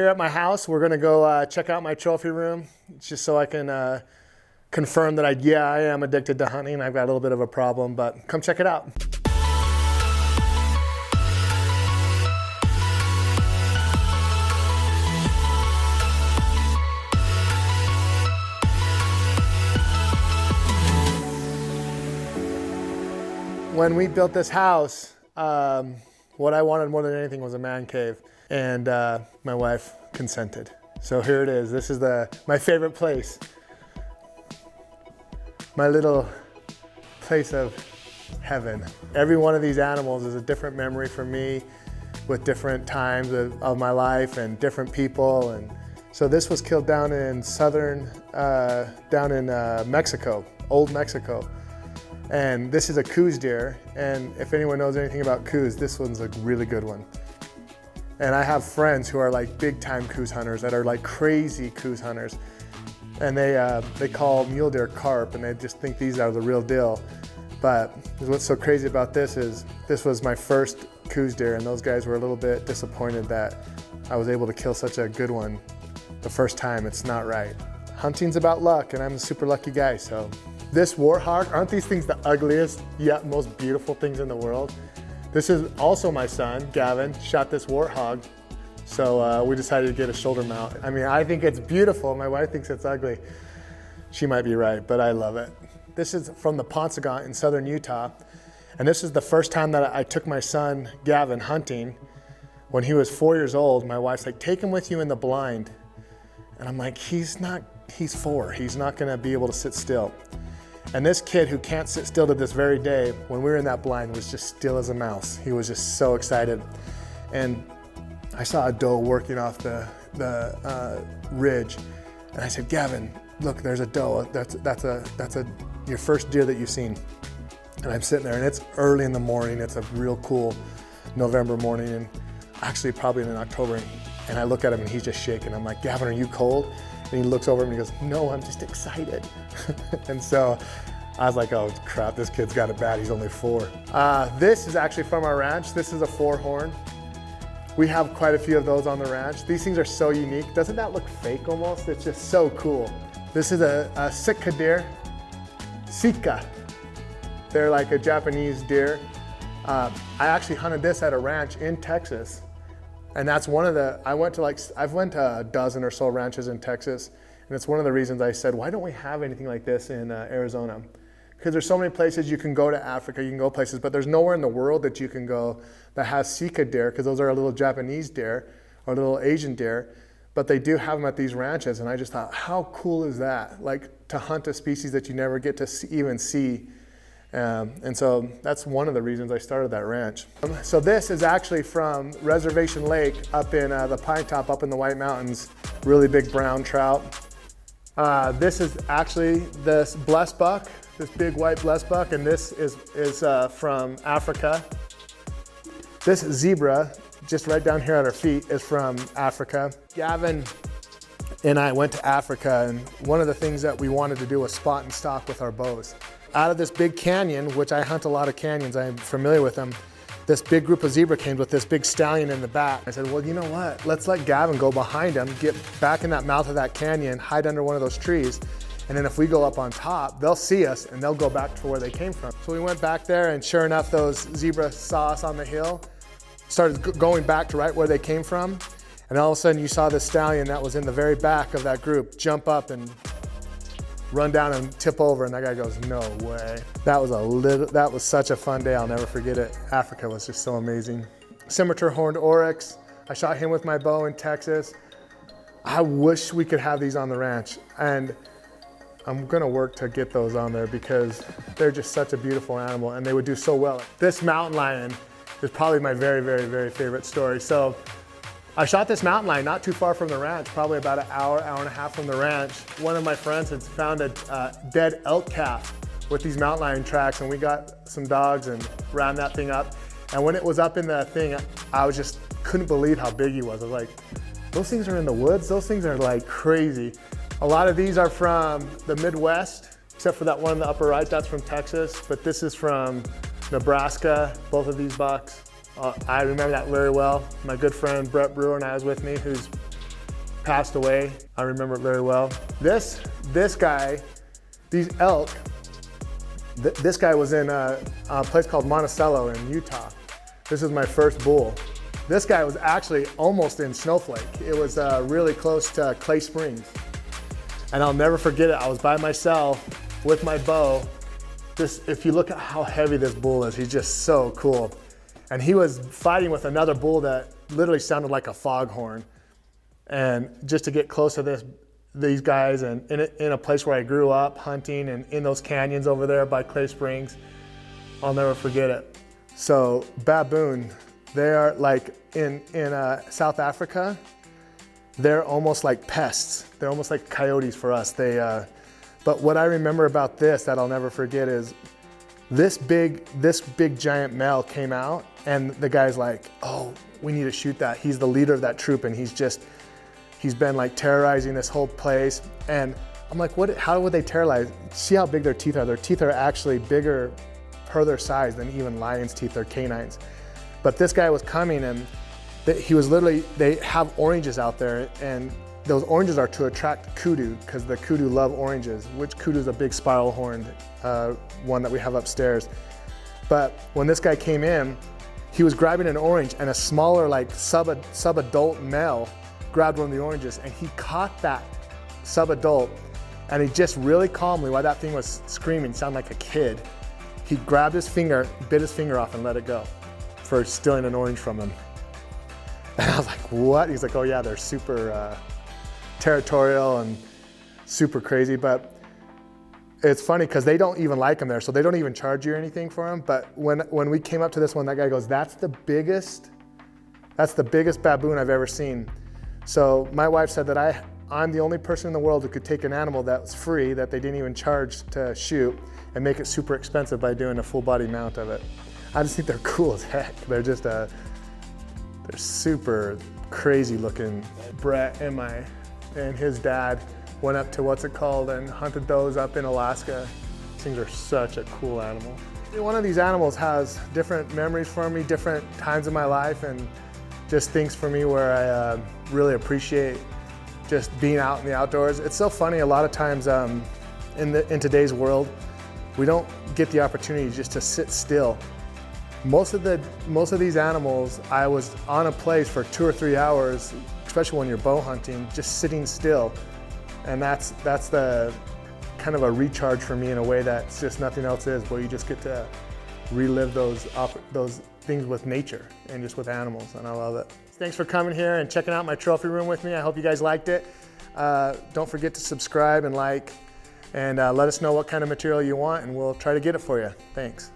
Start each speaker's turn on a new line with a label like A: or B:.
A: Here at my house, we're gonna go check out my trophy room, just so I can confirm that I am addicted to hunting. I've got a little bit of a problem, but come check it out. When we built this house, what I wanted more than anything was a man cave, and my wife consented. So here it is. This is my favorite place. My little place of heaven. Every one of these animals is a different memory for me, with different times of my life and different people. And so this was killed down in Mexico, old Mexico. And this is a Coues deer, and if anyone knows anything about Coues, this one's a really good one. And I have friends who are like big time Coues hunters that are like crazy Coues hunters. And they call mule deer carp, and they just think these are the real deal. But what's so crazy about this is this was my first Coues deer, and those guys were a little bit disappointed that I was able to kill such a good one the first time. It's not right. Hunting's about luck, and I'm a super lucky guy, so. This warthog, aren't these things the ugliest yet most beautiful things in the world? This is also my son, Gavin, shot this warthog. So we decided to get a shoulder mount. I mean, I think it's beautiful. My wife thinks it's ugly. She might be right, but I love it. This is from the Paunsaugunt in southern Utah. And this is the first time that I took my son, Gavin, hunting. When he was 4 years old, my wife's like, take him with you in the blind. And I'm like, he's 4. He's not gonna be able to sit still. And this kid who can't sit still to this very day, when we were in that blind, was just still as a mouse. He was just so excited. And I saw a doe working off the ridge. And I said, Gavin, look, there's a doe. That's your first deer that you've seen. And I'm sitting there, and it's early in the morning. It's a real cool November morning, and actually probably in October. And I look at him, and he's just shaking. I'm like, Gavin, are you cold? And he looks over and he goes, no, I'm just excited. And so I was like, oh crap, this kid's got it bad, he's only 4. This is actually from our ranch. This is a 4-horn. We have quite a few of those on the ranch. These things are so unique. Doesn't that look fake almost? It's just so cool. This is a Sitka deer, Sitka. They're like a Japanese deer. I actually hunted this at a ranch in Texas. And that's one of I've went to a dozen or so ranches in Texas, and it's one of the reasons I said, why don't we have anything like this in Arizona? Because there's so many places you can go to Africa, you can go places, but there's nowhere in the world that you can go that has Sika deer, because those are a little Japanese deer or little Asian deer, but they do have them at these ranches. And I just thought, how cool is that? Like to hunt a species that you never get to even see. And so that's one of the reasons I started that ranch. So this is actually from Reservation Lake up in the Pine Top, up in the White Mountains, really big brown trout. This is actually this blessed buck, this big white blessed buck, and this is from Africa. This zebra, just right down here at our feet, is from Africa. Gavin and I went to Africa, and one of the things that we wanted to do was spot and stalk with our bows. Out of this big canyon, which I hunt a lot of canyons, I'm familiar with them, this big group of zebra came with this big stallion in the back. I said, well, you know what? Let's let Gavin go behind him, get back in that mouth of that canyon, hide under one of those trees, and then if we go up on top, they'll see us and they'll go back to where they came from. So we went back there, and sure enough, those zebra saw us on the hill, started going back to right where they came from, and all of a sudden you saw the stallion that was in the very back of that group jump up and run down and tip over, and that guy goes, no way. That was such a fun day, I'll never forget it. Africa was just so amazing. Scimitar horned oryx, I shot him with my bow in Texas. I wish we could have these on the ranch, and I'm gonna work to get those on there because they're just such a beautiful animal, and they would do so well. This mountain lion is probably my very, very, very favorite story. So I shot this mountain lion not too far from the ranch, probably about an hour and a half from the ranch. One of my friends had found a dead elk calf with these mountain lion tracks, and we got some dogs and ran that thing up. And when it was up in the thing, I just couldn't believe how big he was. I was like, those things are in the woods? Those things are like crazy. A lot of these are from the Midwest, except for that one in the upper right, that's from Texas, but this is from Nebraska, both of these bucks. I remember that very well. My good friend Brett Brewer and I was with me, who's passed away. I remember it very well. This guy, these elk, this guy was in a place called Monticello in Utah. This is my first bull. This guy was actually almost in Snowflake. It was really close to Clay Springs. And I'll never forget it. I was by myself with my bow. Just, if you look at how heavy this bull is, he's just so cool. And he was fighting with another bull that literally sounded like a foghorn. And just to get close to these guys, and in a place where I grew up hunting, and in those canyons over there by Clay Springs, I'll never forget it. So baboon, they are like in South Africa, they're almost like pests. They're almost like coyotes for us. But what I remember about this that I'll never forget is this big giant male came out, and the guy's like, oh, we need to shoot that. He's the leader of that troop, and he's been like terrorizing this whole place. And I'm like, how would they terrorize? See how big their teeth are. Their teeth are actually bigger per their size than even lions' teeth or canines. But this guy was coming, and he was literally, they have oranges out there, and those oranges are to attract kudu, because the kudu love oranges, which kudu is a big spiral-horned one that we have upstairs. But when this guy came in, he was grabbing an orange, and a smaller, like sub-adult male grabbed one of the oranges, and he caught that sub-adult, and he just really calmly, while that thing was screaming, sounded like a kid, he grabbed his finger, bit his finger off, and let it go for stealing an orange from him. And I was like, what? He's like, oh yeah, they're super territorial and super crazy. But it's funny because they don't even like them there, so they don't even charge you or anything for them. But when we came up to this one, that guy goes, that's the biggest baboon I've ever seen. So my wife said that I'm the only person in the world who could take an animal that was free, that they didn't even charge to shoot, and make it super expensive by doing a full body mount of it. I just think they're cool as heck. They're just they're super crazy looking. Brett and his dad went up to what's it called and hunted those up in Alaska. These things are such a cool animal. One of these animals has different memories for me, different times in my life, and just things for me where I really appreciate just being out in the outdoors. It's so funny, a lot of times in today's world, we don't get the opportunity just to sit still. Most of these animals, I was on a place for 2 or 3 hours, especially when you're bow hunting, just sitting still. And that's the kind of a recharge for me in a way that's just nothing else is, where you just get to relive those things with nature and just with animals, and I love it. Thanks for coming here and checking out my trophy room with me. I hope you guys liked it. Don't forget to subscribe and like, and let us know what kind of material you want, and we'll try to get it for you. Thanks.